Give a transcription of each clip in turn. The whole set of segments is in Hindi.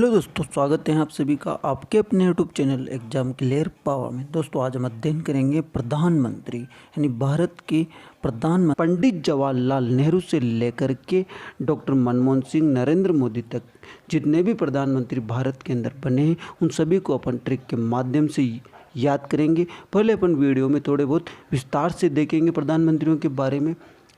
हेलो दोस्तों, स्वागत है आप सभी का आपके अपने YouTube channel exam clear power में। दोस्तों आज हम अध्ययन करेंगे प्रधानमंत्री यानी भारत के प्रधानमंत्री पंडित जवाहरलाल नेहरू से लेकर के डॉक्टर मनमोहन सिंह, नरेंद्र मोदी तक जितने भी प्रधानमंत्री भारत के अंदर बने हैं उन सभी को अपन ट्रिक के माध्यम से याद करेंगे। पहले अपन वीडियो में थोड़े बहुत विस्तार से देखेंगे प्रधानमंत्रियों के बारे में,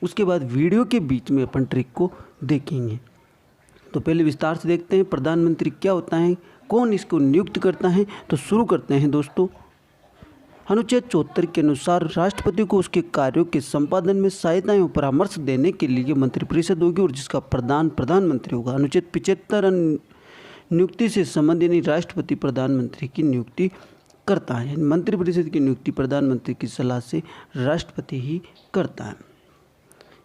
उसके बाद वीडियो के बीच में अपन ट्रिक को देखेंगे। तो पहले विस्तार से देखते हैं प्रधानमंत्री क्या होता है, कौन इसको नियुक्त करता है। तो शुरू करते हैं दोस्तों। अनुच्छेद 74 के अनुसार राष्ट्रपति को उसके कार्यों के संपादन में सहायता एवं परामर्श देने के लिए मंत्रिपरिषद होगी और जिसका प्रधानमंत्री होगा। अनुच्छेद 75 नियुक्ति से संबंध यानी राष्ट्रपति प्रधानमंत्री की नियुक्ति करता है। मंत्रिपरिषद की नियुक्ति प्रधानमंत्री की सलाह से राष्ट्रपति ही करता है।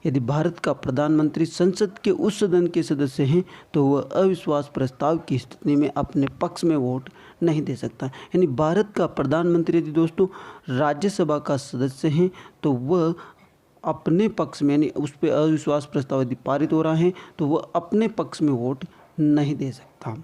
यदि भारत का प्रधानमंत्री संसद के उस सदन के सदस्य हैं तो वह अविश्वास प्रस्ताव की स्थिति में अपने पक्ष में वोट नहीं दे सकता। यानी भारत का प्रधानमंत्री यदि दोस्तों राज्यसभा का सदस्य हैं तो वह अपने पक्ष में यानी उस पर अविश्वास प्रस्ताव यदि पारित हो रहा है तो वह अपने पक्ष में वोट नहीं दे सकता।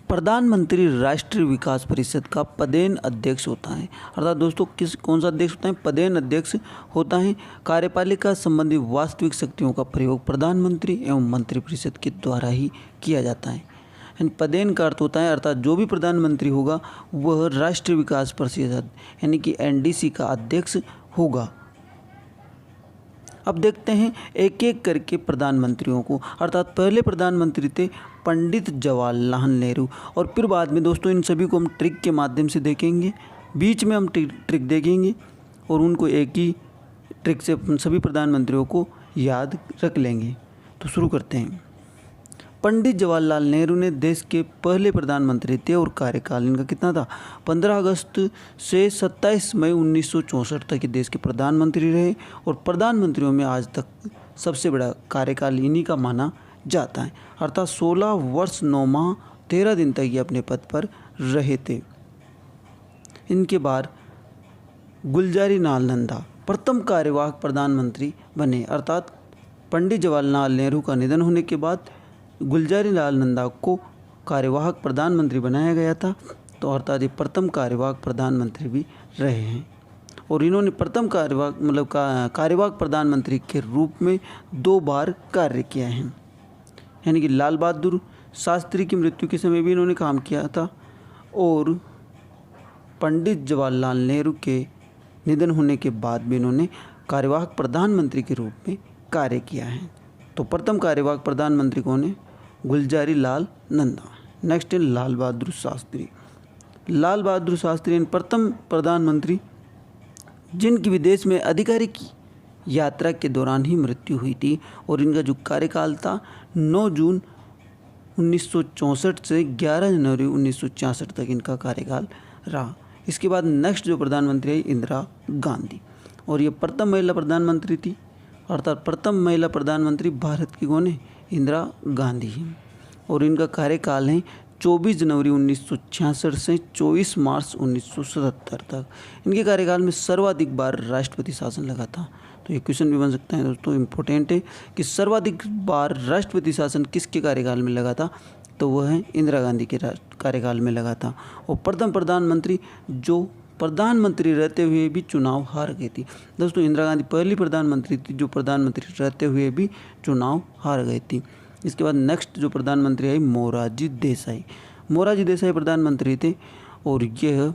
प्रधानमंत्री राष्ट्रीय विकास परिषद का पदेन अध्यक्ष होता है। अर्थात दोस्तों कौन सा अध्यक्ष होता है? पदेन अध्यक्ष होता है। कार्यपालिका संबंधी वास्तविक शक्तियों का प्रयोग प्रधानमंत्री एवं मंत्रिपरिषद के द्वारा ही किया जाता है। यानी पदेन का अर्थ होता है अर्थात जो भी प्रधानमंत्री होगा वह राष्ट्रीय विकास परिषद यानी कि NDC का अध्यक्ष होगा। अब देखते हैं एक एक करके प्रधानमंत्रियों को। अर्थात पहले प्रधानमंत्री थे पंडित जवाहरलाल नेहरू और फिर बाद में दोस्तों इन सभी को हम ट्रिक के माध्यम से देखेंगे। बीच में हम ट्रिक देखेंगे और उनको एक ही ट्रिक से सभी प्रधानमंत्रियों को याद रख लेंगे। तो शुरू करते हैं। पंडित जवाहरलाल नेहरू ने देश के पहले प्रधानमंत्री थे और कार्यकाल इनका कितना था? 15 अगस्त से 27 मई 1964 तक ये देश के प्रधानमंत्री रहे और प्रधानमंत्रियों में आज तक सबसे बड़ा कार्यकाल इन्हीं का माना जाता है। अर्थात 16 वर्ष 9 माह 13 दिन तक ये अपने पद पर रहे थे। इनके बाद गुलजारी लाल नंदा प्रथम कार्यवाहक प्रधानमंत्री बने। अर्थात पंडित जवाहरलाल नेहरू का निधन होने के बाद गुलजारी लाल नंदा को कार्यवाहक प्रधानमंत्री बनाया गया था। तो अर्थात ये प्रथम कार्यवाहक प्रधानमंत्री भी रहे हैं और इन्होंने प्रथम कार्यवाहक प्रधानमंत्री के रूप में 2 बार कार्य किया है। यानी कि लाल बहादुर शास्त्री की मृत्यु के समय भी इन्होंने काम किया था और पंडित जवाहरलाल नेहरू के निधन होने के बाद भी इन्होंने कार्यवाहक प्रधानमंत्री के रूप में कार्य किया है। तो प्रथम कार्यवाहक प्रधानमंत्री कौन है? गुलजारी लाल नंदा। नेक्स्ट है लाल बहादुर शास्त्री। लाल बहादुर शास्त्री प्रथम प्रधानमंत्री जिनकी विदेश में आधिकारिक यात्रा के दौरान ही मृत्यु हुई थी और इनका जो कार्यकाल था 9 जून 1964 से 11 जनवरी 1966 तक इनका कार्यकाल रहा। इसके बाद नेक्स्ट जो प्रधानमंत्री है इंदिरा गांधी और ये प्रथम महिला प्रधानमंत्री थी। अर्थात प्रथम महिला प्रधानमंत्री भारत की कौन है? इंदिरा गांधी है और इनका कार्यकाल है 24 जनवरी 1966 से 24 मार्च 1977 तक। इनके कार्यकाल में सर्वाधिक बार राष्ट्रपति शासन लगा था। तो ये क्वेश्चन भी बन सकता है दोस्तों, इम्पोर्टेंट है कि सर्वाधिक बार राष्ट्रपति शासन किसके कार्यकाल में लगा था? तो वह है इंदिरा गांधी के कार्यकाल में लगा था। और प्रथम प्रधानमंत्री जो प्रधानमंत्री रहते हुए भी चुनाव हार गई थी। दोस्तों इंदिरा गांधी पहली प्रधानमंत्री थी जो प्रधानमंत्री रहते हुए भी चुनाव हार गई थी। इसके बाद नेक्स्ट जो प्रधानमंत्री है मोरारजी देसाई। मोरारजी देसाई प्रधानमंत्री थे और यह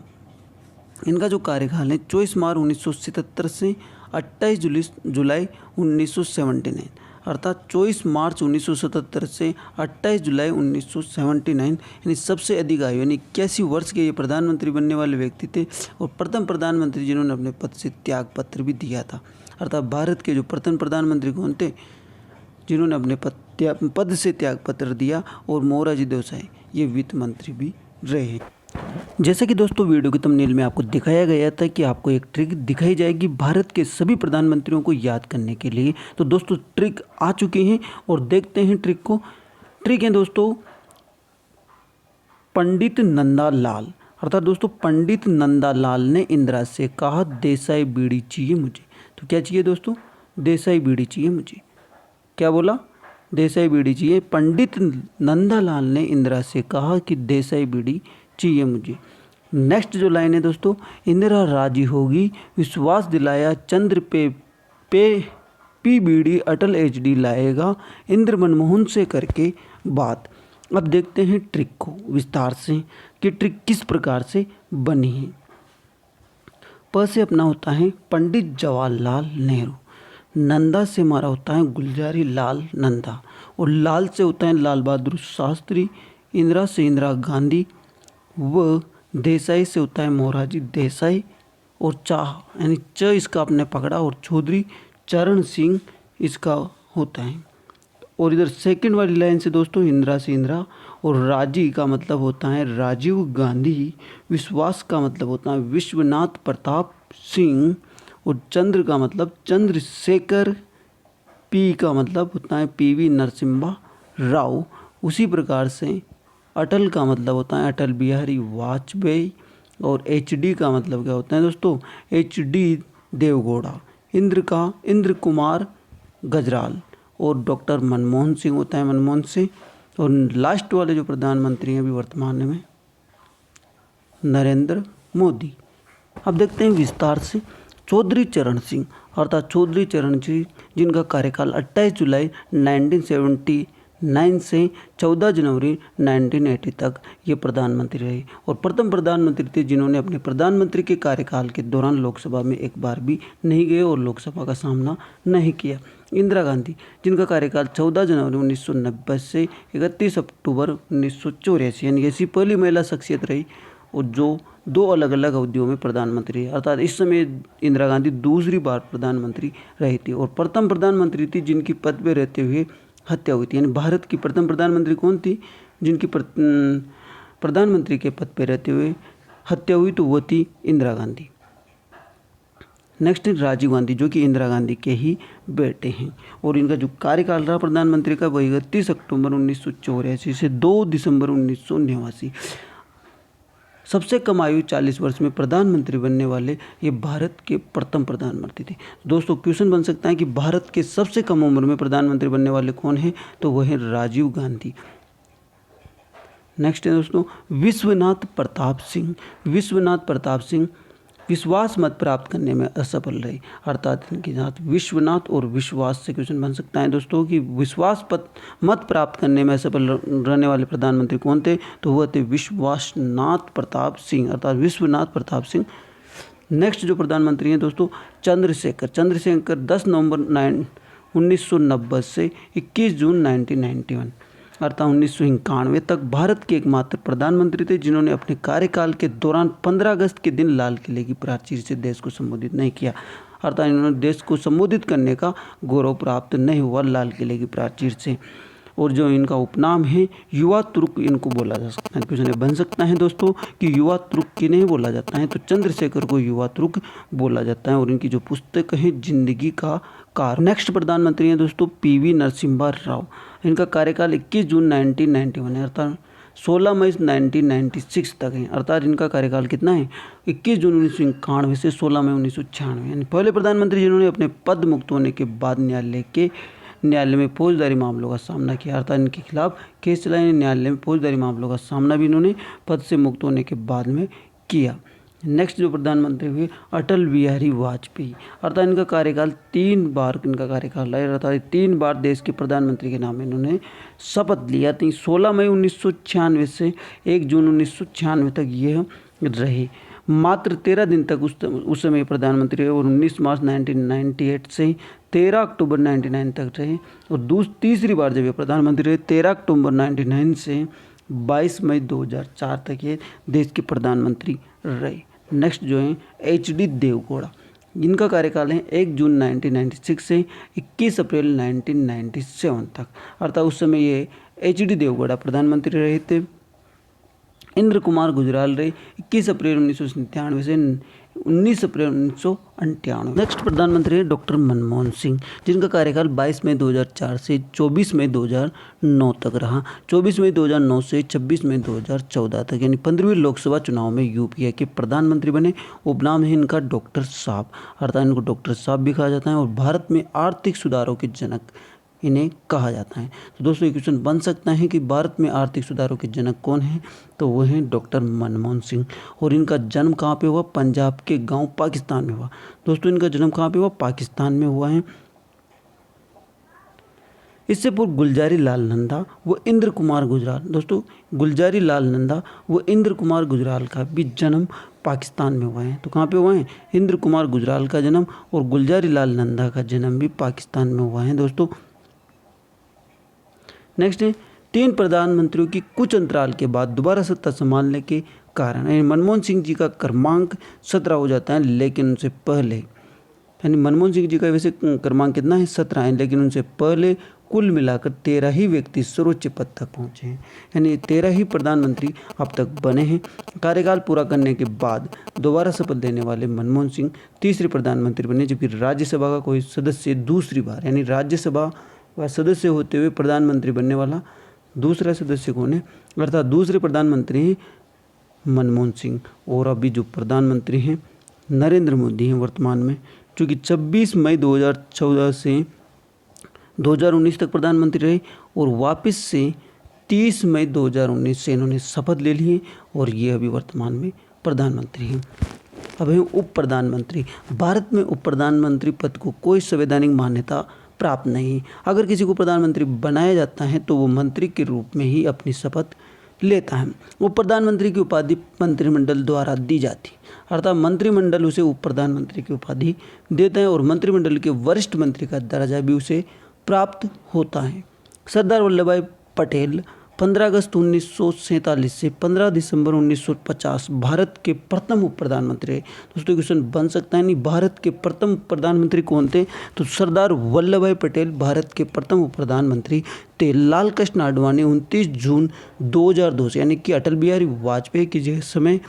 इनका जो कार्यकाल है 24 मार्च 1977 से 28 जुलाई 1979। अर्थात 24 मार्च 1977 से 28 जुलाई 1979 यानी सबसे अधिक आयु यानी 81 वर्ष के ये प्रधानमंत्री बनने वाले व्यक्ति थे और प्रथम प्रधानमंत्री जिन्होंने अपने पद से त्याग पत्र भी दिया था। अर्थात भारत के जो प्रथम प्रधानमंत्री कौन थे जिन्होंने अपने पद से त्याग पत्र दिया? और मोरारजी देसाई ये वित्त मंत्री भी रहे। जैसा कि दोस्तों वीडियो के थंबनेल में आपको दिखाया गया था कि आपको एक ट्रिक दिखाई जाएगी भारत के सभी प्रधानमंत्रियों को याद करने के लिए। तो दोस्तों ट्रिक आ चुकी हैं और देखते हैं ट्रिक को। ट्रिक है दोस्तों पंडित नंदालाल। अर्थात दोस्तों पंडित नंदालाल ने इंदिरा से कहा देसाई बीड़ी चाहिए मुझे। तो क्या चाहिए दोस्तों? देसाई बीड़ी चाहिए मुझे। क्या बोला? देसाई बीड़ी चाहिए। पंडित नंदालाल ने इंदिरा से कहा कि देसाई बीड़ी चाहिए मुझे। नेक्स्ट जो लाइन है दोस्तों, इंदिरा राजी होगी, विश्वास दिलाया चंद्र पे पी बीड़ी अटल एचडी लाएगा, इंद्र मनमोहन से करके बात। अब देखते हैं ट्रिक को विस्तार से कि ट्रिक किस प्रकार से बनी है। प से अपना होता है पंडित जवाहरलाल नेहरू, नंदा से हमारा होता है गुलजारी लाल नंदा, और लाल से होता है लाल बहादुर शास्त्री, इंदिरा से इंदिरा गांधी, व देसाई से होता है मोरारजी देसाई, और चाह यानी च इसका आपने पकड़ा, और चौधरी चरण सिंह इसका होता है। और इधर सेकंड वाली लाइन से दोस्तों इंदिरा से इंदिरा, और राजी का मतलब होता है राजीव गांधी, विश्वास का मतलब होता है विश्वनाथ प्रताप सिंह, और चंद्र का मतलब चंद्रशेखर, पी का मतलब होता है पीवी नरसिम्हा राव। उसी प्रकार से अटल का मतलब होता है अटल बिहारी वाजपेयी, और एचडी का मतलब क्या होता है दोस्तों, एचडी देवगौड़ा, इंद्र का इंद्र कुमार गजराल, और डॉक्टर मनमोहन सिंह होता है मनमोहन सिंह, और लास्ट वाले जो प्रधानमंत्री हैं अभी वर्तमान में नरेंद्र मोदी। अब देखते हैं विस्तार से। चौधरी चरण सिंह अर्थात चौधरी चरण सिंह, जिनका कार्यकाल 28 जुलाई 1979 से 14 जनवरी 1980 तक ये प्रधानमंत्री रहे, और प्रथम प्रधानमंत्री थे जिन्होंने अपने प्रधानमंत्री के कार्यकाल के दौरान लोकसभा में एक बार भी नहीं गए और लोकसभा का सामना नहीं किया। इंदिरा गांधी, जिनका कार्यकाल 14 जनवरी 1990 से 31 अक्टूबर 1984, यानी ऐसी पहली महिला शख्सियत रही और जो 2 अलग अलग अवधियों में प्रधानमंत्री है, अर्थात इस समय इंदिरा गांधी दूसरी बार प्रधानमंत्री रही थी, और प्रथम प्रधानमंत्री थी जिनकी पद पर रहते हुए हत्या हुई थी। यानी भारत की प्रथम प्रधानमंत्री कौन थी जिनकी प्रधानमंत्री के पद पर रहते हुए हत्या हुई, तो वो थी इंदिरा गांधी। नेक्स्ट राजीव गांधी, जो कि इंदिरा गांधी के ही बेटे हैं, और इनका जो कार्यकाल रहा प्रधानमंत्री का वही 31 अक्टूबर 1984 से 2 दिसंबर 1989। सबसे कम आयु 40 वर्ष में प्रधानमंत्री बनने वाले ये भारत के प्रथम प्रधानमंत्री थे। दोस्तों क्वेश्चन बन सकता है कि भारत के सबसे कम उम्र में प्रधानमंत्री बनने वाले कौन हैं, तो वह है राजीव गांधी। नेक्स्ट है दोस्तों विश्वनाथ प्रताप सिंह। विश्वनाथ प्रताप सिंह विश्वास मत प्राप्त करने में असफल रहे, अर्थात इनके साथ विश्वनाथ और विश्वास से क्वेश्चन बन सकता है दोस्तों कि विश्वास मत प्राप्त करने में असफल रहने वाले प्रधानमंत्री कौन थे, तो वह थे विश्वासनाथ प्रताप सिंह, अर्थात विश्वनाथ प्रताप सिंह। नेक्स्ट जो प्रधानमंत्री हैं दोस्तों चंद्रशेखर। चंद्रशेखर 10 नवंबर 1990 से 21 जून 1991 अर्थात 1991 तक भारत के एकमात्र प्रधानमंत्री थे जिन्होंने अपने कार्यकाल के दौरान 15 अगस्त के दिन लाल किले की प्राचीर से देश को संबोधित नहीं किया, अर्थात इन्होंने देश को संबोधित करने का गौरव प्राप्त नहीं हुआ लाल किले की प्राचीर से। और जो इनका उपनाम है युवा तुर्क इनको बोला जा सकता है। क्वेश्चन बन सकता है दोस्तों कि युवा तुर्क किन्हें बोला जाता है, तो चंद्रशेखर को युवा तुर्क बोला जाता है, और इनकी जो पुस्तक है जिंदगी का कार। नेक्स्ट प्रधानमंत्री हैं दोस्तों पीवी नरसिम्हा राव। इनका कार्यकाल 21 जून 1991 है, अर्थात 16 मई 1996 तक है, अर्थात इनका कार्यकाल कितना है 21 जून 1991 से 16 मई 1996। यानी पहले प्रधानमंत्री जिन्होंने अपने पद मुक्त होने के बाद न्यायालय में फौजदारी मामलों का सामना किया, अर्थात इनके खिलाफ केस चलाए, न्यायालय में फौजदारी मामलों का सामना भी इन्होंने पद से मुक्त होने के बाद में किया। नेक्स्ट जो प्रधानमंत्री हुए अटल बिहारी वाजपेयी, अर्थात इनका कार्यकाल 3 बार इनका कार्यकाल रहा, अर्थात 3 बार देश के प्रधानमंत्री के नाम इन्होंने शपथ लिया थी। 16 मई 1996 से 1 जून 1996 तक ये रहे, मात्र 13 दिन तक उस समय प्रधानमंत्री रहे, और 19 मार्च 1998 से 13 अक्टूबर 1999 तक रहे, और तीसरी बार जब ये प्रधानमंत्री रहे 13 अक्टूबर 1999 से 22 मई 2004 तक ये देश के प्रधानमंत्री रहे। नेक्स्ट जो है एचडी देवगौड़ा, इनका कार्यकाल है 1 जून 1996 से 21 अप्रैल 1997 तक, अर्थात उस समय ये एचडी देवगौड़ा प्रधानमंत्री रहे थे। इंद्र कुमार गुजराल रहे 21 अप्रैल 1997 से 19 अप्रैल 1998। नेक्स्ट प्रधानमंत्री है डॉक्टर मनमोहन सिंह, जिनका कार्यकाल 22 मई 2004 से 24 मई 2009 तक रहा। 24 मई 2009 से 26 मई 2014 तक, यानी 15वीं लोकसभा चुनाव में यूपीए के प्रधानमंत्री बने। उपनाम है इनका डॉक्टर साहब, अर्थात इनको डॉक्टर साहब भी कहा जाता है, और भारत में आर्थिक सुधारों के जनक इन्हें कहा जाता है। तो दोस्तों ये क्वेश्चन बन सकता है कि भारत में आर्थिक सुधारों के जनक कौन हैं, तो वो हैं डॉक्टर मनमोहन सिंह। और इनका जन्म कहाँ पे हुआ, पंजाब के गांव पाकिस्तान में हुआ। दोस्तों इनका जन्म कहाँ पे हुआ, पाकिस्तान में हुआ है। इससे पूर्व गुलजारी लाल नंदा व इंद्र कुमार गुजराल, दोस्तों गुलजारी लाल नंदा व इंद्र कुमार गुजराल का भी जन्म पाकिस्तान में हुआ है। तो कहाँ पे हुआ है, इंद्र कुमार गुजराल का जन्म और गुलजारी लाल नंदा का जन्म भी पाकिस्तान में हुआ है। दोस्तों नेक्स्ट है 3 प्रधानमंत्रियों की कुछ अंतराल के बाद दोबारा सत्ता संभालने के कारण, मनमोहन सिंह जी का क्रमांक 17 हो जाता है, लेकिन उनसे पहले, यानी मनमोहन सिंह जी का वैसे क्रमांक कितना है, 17 है, लेकिन उनसे पहले कुल मिलाकर 13 ही व्यक्ति सर्वोच्च पद तक पहुंचे हैं, यानी 13 ही प्रधानमंत्री अब तक बने हैं। कार्यकाल पूरा करने के बाद दोबारा शपथ लेने वाले मनमोहन सिंह तीसरे प्रधानमंत्री बने, जबकि राज्यसभा का कोई सदस्य दूसरी बार, यानी राज्यसभा का सदस्य होते हुए प्रधानमंत्री बनने वाला दूसरा सदस्य कौन है, अर्थात दूसरे प्रधानमंत्री हैं मनमोहन सिंह। और अभी जो प्रधानमंत्री हैं नरेंद्र मोदी हैं वर्तमान में, जो कि 26 मई 2014 से 2019 तक प्रधानमंत्री रहे और वापस से 30 मई 2019 से इन्होंने शपथ ले ली है और ये अभी वर्तमान में प्रधानमंत्री हैं। अब है उप प्रधानमंत्री। भारत में उप प्रधानमंत्री पद को कोई संवैधानिक मान्यता प्राप्त नहीं। अगर किसी को प्रधानमंत्री बनाया जाता है तो वो मंत्री के रूप में ही अपनी शपथ लेता है। उप प्रधानमंत्री की उपाधि मंत्रिमंडल द्वारा दी जाती है, अर्थात मंत्रिमंडल उसे उप प्रधानमंत्री की उपाधि देता है और मंत्रिमंडल के वरिष्ठ मंत्री का दर्जा भी उसे प्राप्त होता है। सरदार वल्लभ भाई पटेल 15 अगस्त 1947 से 15 दिसंबर 1950 भारत के प्रथम उप प्रधानमंत्री है। दोस्तों क्वेश्चन बन सकता है, नहीं भारत के प्रथम प्रधानमंत्री कौन थे, तो सरदार वल्लभ भाई पटेल भारत के प्रथम उप प्रधानमंत्री थे। लाल कृष्ण आडवाणी 29 जून 2002 से, यानी कि अटल बिहारी वाजपेयी के समय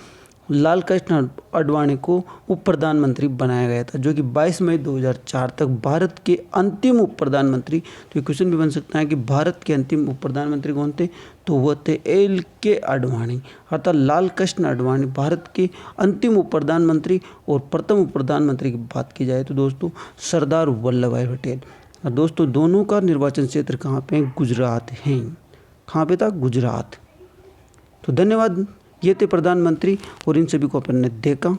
लाल कृष्ण आडवाणी को उप प्रधानमंत्री बनाया गया था, जो कि 22 मई 2004 तक भारत के अंतिम उप प्रधानमंत्री। तो ये क्वेश्चन भी बन सकता है कि भारत के अंतिम उप प्रधानमंत्री कौन थे, तो वह थे LK आडवाणी, अर्थात लाल कृष्ण आडवाणी भारत के अंतिम उप प्रधानमंत्री। और प्रथम उप प्रधानमंत्री की बात की जाए तो दोस्तों सरदार वल्लभ भाई पटेल। और दोस्तों दोनों का निर्वाचन क्षेत्र कहाँ पे, गुजरात है। कहाँ पे था, गुजरात। तो धन्यवाद, ये थे प्रधानमंत्री और इन सभी को अपन ने देखा।